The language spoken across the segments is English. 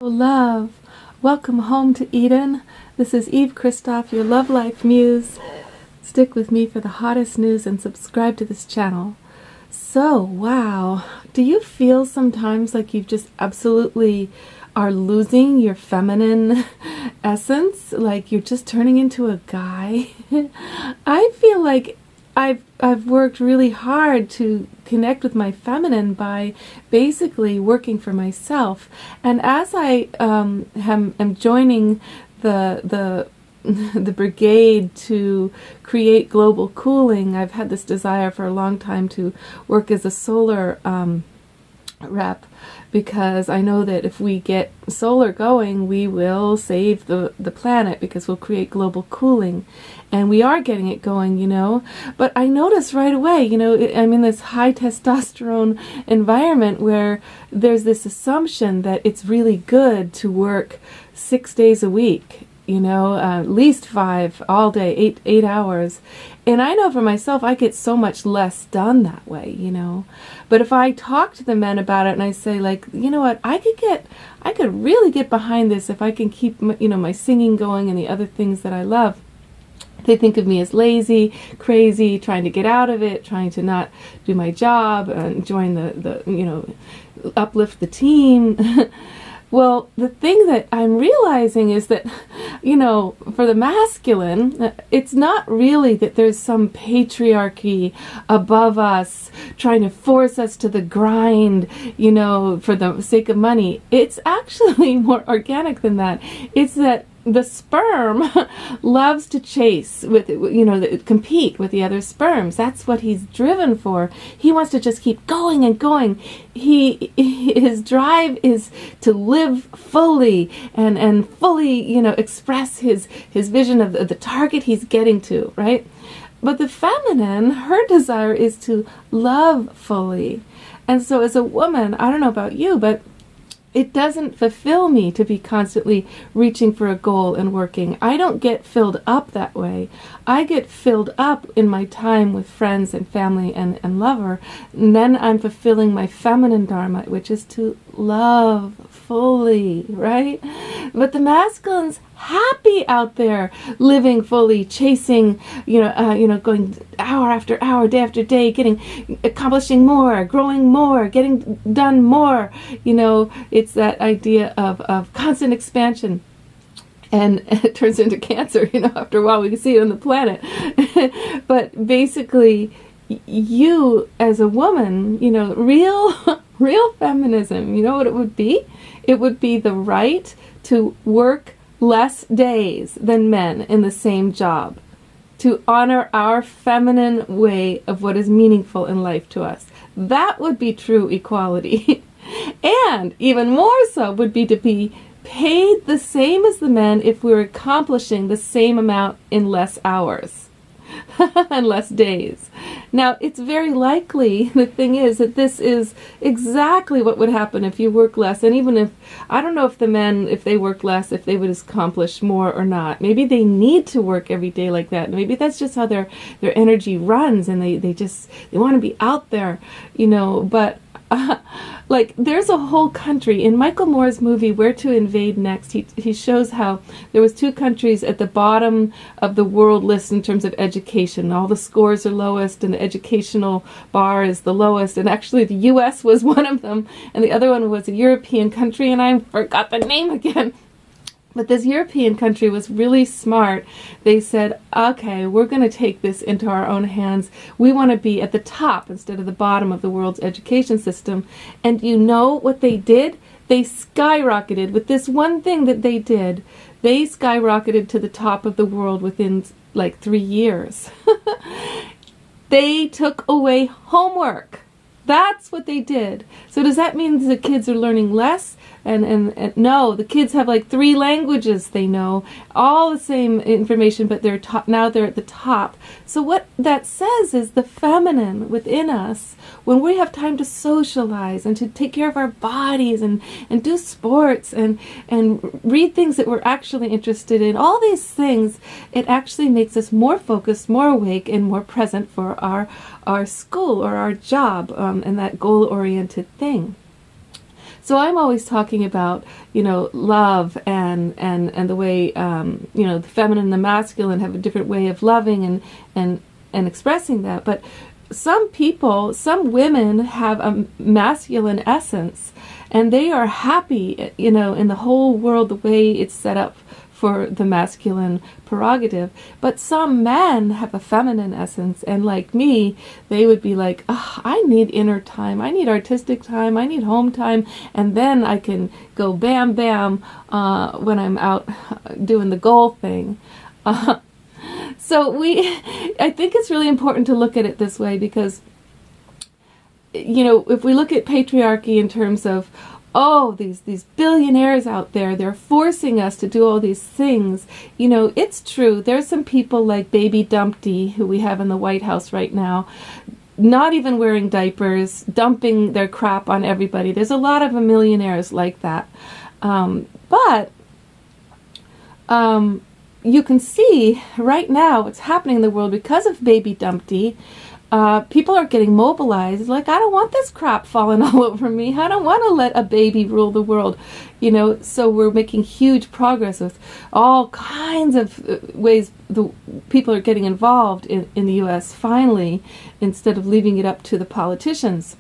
Love, welcome home to Eden. This is Eve Christoph, your Love Life Muse. Stick with me for the hottest news and subscribe to this channel. So, wow, do you feel sometimes like you just absolutely are losing your feminine essence? Like you're just turning into a guy? I feel like I've worked really hard to connect with my feminine by basically working for myself. And as I am joining the brigade to create global cooling, I've had this desire for a long time to work as a solar rep, because I know that if we get solar going, we will save the planet, because we'll create global cooling. And we are getting it going, But I notice right away, I'm in this high testosterone environment where there's this assumption that it's really good to work 6 days a week, at least 5 all day, 8 hours. And I know for myself, I get so much less done that way, But if I talk to the men about it and I say, like, you know what, I could really get behind this if I can keep, my singing going and the other things that I love. They think of me as lazy, crazy, trying to get out of it, trying to not do my job, and join uplift the team. Well, the thing that I'm realizing is that, for the masculine, it's not really that there's some patriarchy above us trying to force us to the grind, for the sake of money. It's actually more organic than that. It's that the sperm loves to chase with, compete with the other sperms. That's what he's driven for. He wants to just keep going and going. His drive is to live fully and fully, express his vision of the target he's getting to, right? But the feminine, her desire is to love fully. And so as a woman, I don't know about you, but it doesn't fulfill me to be constantly reaching for a goal and working. I don't get filled up that way. I get filled up in my time with friends and family and lover. And then I'm fulfilling my feminine dharma, which is to love fully, right? But the masculine's happy out there, living fully, chasing, going hour after hour, day after day, accomplishing more, growing more, getting done more. It's that idea of constant expansion. And it turns into cancer, after a while we can see it on the planet. But basically, you as a woman, real feminism, you know what it would be? It would be the right to work less days than men in the same job, to honor our feminine way of what is meaningful in life to us. That would be true equality. And even more so would be to be paid the same as the men if we were accomplishing the same amount in less hours and less days. Now, it's very likely, the thing is, that this is exactly what would happen if you work less. And even if, I don't know if the men, if they work less, if they would accomplish more or not. Maybe they need to work every day like that. Maybe that's just how their energy runs, and they want to be out there, but there's a whole country in Michael Moore's movie Where to Invade Next. He shows how there was 2 countries at the bottom of the world list in terms of education. All the scores are lowest, and the educational bar is the lowest. And actually, the U.S. was one of them, and the other one was a European country, and I forgot the name again. But this European country was really smart. They said, okay, we're going to take this into our own hands. We want to be at the top instead of the bottom of the world's education system. And you know what they did? They skyrocketed with this one thing that they did. They skyrocketed to the top of the world within 3 years. They took away homework. That's what they did. So does that mean the kids are learning less? And no, the kids have 3 languages they know, all the same information, but now they're at the top. So what that says is the feminine within us, when we have time to socialize and to take care of our bodies and do sports and read things that we're actually interested in, all these things, it actually makes us more focused, more awake, and more present for our school or our job, and that goal-oriented thing. So I'm always talking about, love and the way, the feminine and the masculine have a different way of loving and expressing that. But some women have a masculine essence, and they are happy, in the whole world the way it's set up for the masculine prerogative. But some men have a feminine essence, and like me, they would be like, oh, I need inner time, I need artistic time, I need home time, and then I can go bam bam when I'm out doing the goal thing. So I think it's really important to look at it this way, because if we look at patriarchy in terms of, these billionaires out there, they're forcing us to do all these things. It's true. There's some people like Baby Dumpty, who we have in the White House right now, not even wearing diapers, dumping their crap on everybody. There's a lot of millionaires like that. But you can see right now what's happening in the world because of Baby Dumpty. People are getting mobilized. Like, I don't want this crap falling all over me. I don't want to let a baby rule the world. So we're making huge progress with all kinds of ways the people are getting involved in the U.S. finally, instead of leaving it up to the politicians.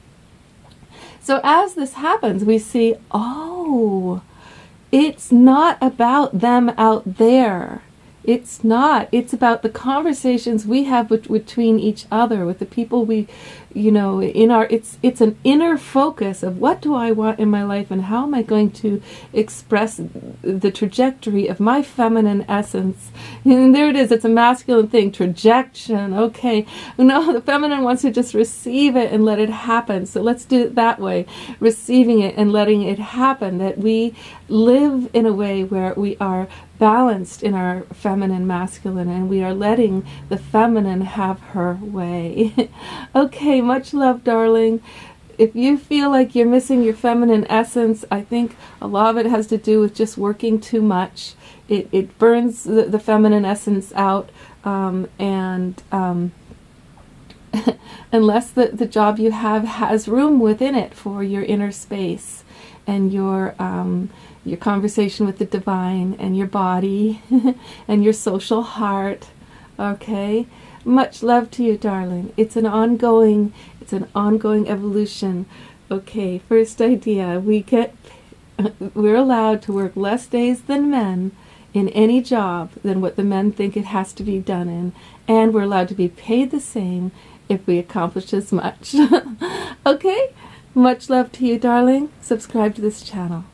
So as this happens, we see, it's not about them out there. It's not. It's about the conversations we have between each other, with the people we, it's an inner focus of what do I want in my life, and how am I going to express the trajectory of my feminine essence. And there it is. It's a masculine thing. Trajection. Okay. No, the feminine wants to just receive it and let it happen. So let's do it that way. Receiving it and letting it happen. That we live in a way where we are balanced in our feminine masculine, and we are letting the feminine have her way. Okay, much love, darling. If you feel like you're missing your feminine essence, I think a lot of it has to do with just working too much. It burns the feminine essence out, and unless the job you have has room within it for your inner space and your conversation with the divine, and your body, and your social heart. Okay? Much love to you, darling. It's an ongoing evolution. Okay, first idea. We're allowed to work less days than men in any job than what the men think it has to be done in. And we're allowed to be paid the same if we accomplish as much. Okay? Much love to you, darling. Subscribe to this channel.